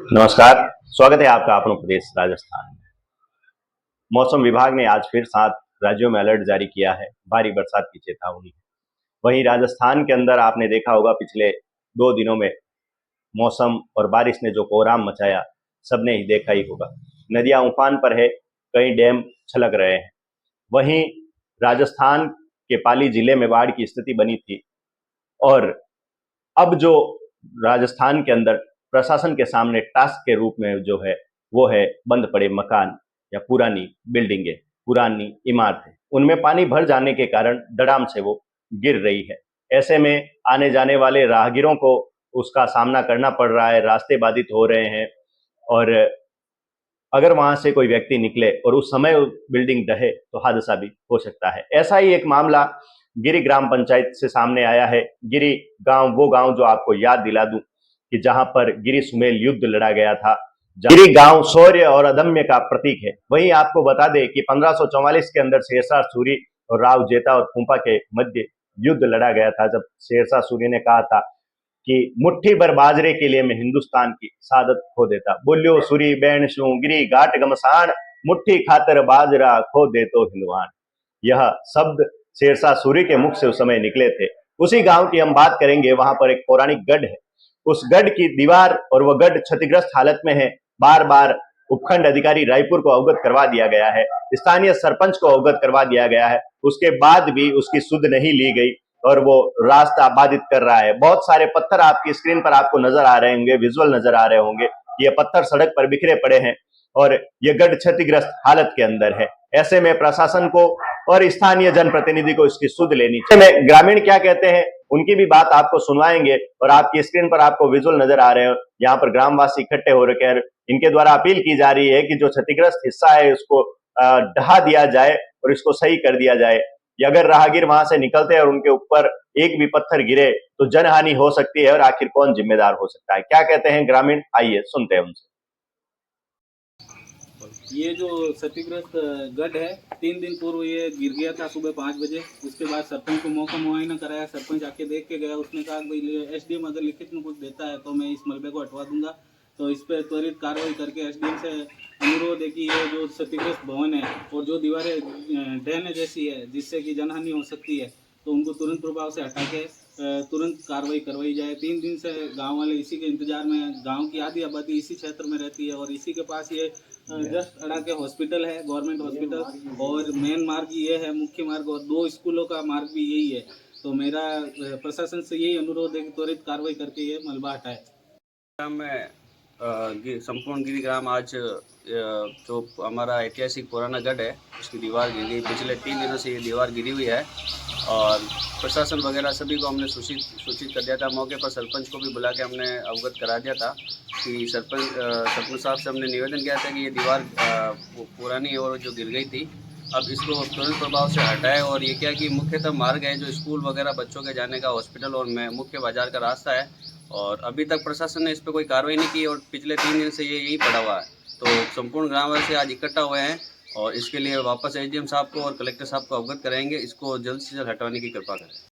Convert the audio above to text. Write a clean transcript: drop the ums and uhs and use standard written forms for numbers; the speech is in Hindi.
नमस्कार। स्वागत है आपका अपना प्रदेश राजस्थान में। मौसम विभाग ने आज फिर 7 राज्यों में अलर्ट जारी किया है। भारी बरसात की चेतावनी है। वहीं राजस्थान के अंदर आपने देखा होगा पिछले 2 दिनों में मौसम और बारिश ने जो कोहराम मचाया, सबने ही देखा ही होगा। नदियां उफान पर है, कई डैम छलक रहे हैं। वहीं राजस्थान के पाली जिले में बाढ़ की स्थिति बनी थी और अब जो राजस्थान के अंदर प्रशासन के सामने टास्क के रूप में जो है वो है बंद पड़े मकान या पुरानी बिल्डिंगें, पुरानी इमारतें। उनमें पानी भर जाने के कारण धड़ाम से वो गिर रही है। ऐसे में आने जाने वाले राहगीरों को उसका सामना करना पड़ रहा है, रास्ते बाधित हो रहे हैं और अगर वहां से कोई व्यक्ति निकले और उस समय बिल्डिंग ढहे तो हादसा भी हो सकता है। ऐसा ही एक मामला गिरी ग्राम पंचायत से सामने आया है। गिरी गांव वो गांव जो आपको याद दिला दूं कि जहां पर गिरी सुमेल युद्ध लड़ा गया था। गिरी गांव शौर्य और अदम्य का प्रतीक है। वहीं आपको बता दें कि 1544 के अंदर शेरशाह सूरी और राव जेता और फूंपा के मध्य युद्ध लड़ा गया था, जब शेरशाह सूरी ने कहा था कि मुट्ठी भर बाजरे के लिए मैं हिंदुस्तान की सादत खो देता। बोलियो सुरी बैण शू गिरी घाट गमसान, मुट्ठी खातर बाजरा खो दे तो हिंदुआन। यह शब्द शेरशाह सूरी के मुख से उस समय निकले थे। उसी गांव की हम बात करेंगे। वहां पर एक पौराणिक गढ़ है। उस गढ़ की दीवार और वह गढ़ क्षतिग्रस्त हालत में है। बार बार उपखंड अधिकारी रायपुर को अवगत करवा दिया गया है, स्थानीय सरपंच को अवगत करवा दिया गया है, उसके बाद भी उसकी सुध नहीं ली गई और वो रास्ता बाधित कर रहा है। बहुत सारे पत्थर आपकी स्क्रीन पर आपको नजर आ रहे होंगे, विजुअल नजर आ रहे होंगे। ये पत्थर सड़क पर बिखरे पड़े हैं और ये गढ़ क्षतिग्रस्त हालत के अंदर है। ऐसे में प्रशासन को और स्थानीय जनप्रतिनिधि को इसकी सुध लेनी चाहिए। ग्रामीण क्या कहते हैं उनकी भी बात आपको सुनवाएंगे और आपकी स्क्रीन पर आपको विजुअल नजर आ रहे हो। यहाँ पर ग्रामवासी इकट्ठे हो रखे हैं। इनके द्वारा अपील की जा रही है कि जो क्षतिग्रस्त हिस्सा है उसको ढहा दिया जाए और इसको सही कर दिया जाए। या अगर राहगीर वहां से निकलते हैं और उनके ऊपर एक भी पत्थर गिरे तो जनहानि हो सकती है और आखिर कौन जिम्मेदार हो सकता है। क्या कहते हैं ग्रामीण, आइए सुनते हैं उनसे। ये जो क्षतिग्रस्त गढ़ है, 3 दिन पूर्व ये गिर गया था सुबह 5 बजे। उसके बाद सरपंच को मौका मुआयना कराया। सरपंच आके देख के गया। उसने कहा भाई एसडीएम अगर लिखित में कुछ देता है तो मैं इस मलबे को हटवा दूंगा। तो इस पर त्वरित कार्रवाई करके एसडीएम से अनुरोध है कि ये जो क्षतिग्रस्त भवन है और जो दीवारें ढहने जैसी है जिससे कि जनहानि हो सकती है, तो उनको तुरंत प्रभाव से हटा के तुरंत कार्रवाई करवाई जाए। 3 दिन से गांव वाले इसी के इंतजार में। गांव की आधी आबादी इसी क्षेत्र में रहती है और इसी के पास ये जस्ट अड़ा के हॉस्पिटल है, गवर्नमेंट हॉस्पिटल, और मेन मार्ग ये है, मुख्य मार्ग, और 2 स्कूलों का मार्ग भी यही है। तो मेरा प्रशासन से यही अनुरोध है कि त्वरित कार्रवाई करके ये मलबा हटाए। में संपूर्ण गिरी ग्राम आज जो हमारा ऐतिहासिक पुराना गढ़ है उसकी दीवार गिर गई। पिछले 3 दिनों से ये दीवार गिरी हुई है और प्रशासन वगैरह सभी को हमने सूचित कर दिया था। मौके पर सरपंच को भी बुला के हमने अवगत करा दिया था कि सरपंच साहब से हमने निवेदन किया था कि ये दीवार पुरानी और जो गिर गई थी अब इसको तुरंत प्रभाव से हटाए। और ये क्या कि मुख्यतः मार्ग है जो स्कूल वगैरह बच्चों के जाने का, हॉस्पिटल और मुख्य बाजार का रास्ता है और अभी तक प्रशासन ने इस पर कोई कार्रवाई नहीं की और पिछले 3 दिन से ये यही पड़ा हुआ है। तो संपूर्ण ग्रामवासी आज इकट्ठा हुए हैं और इसके लिए वापस एसडीएम साहब को और कलेक्टर साहब को अवगत कराएंगे। इसको जल्द से जल्द हटाने की कृपा करें।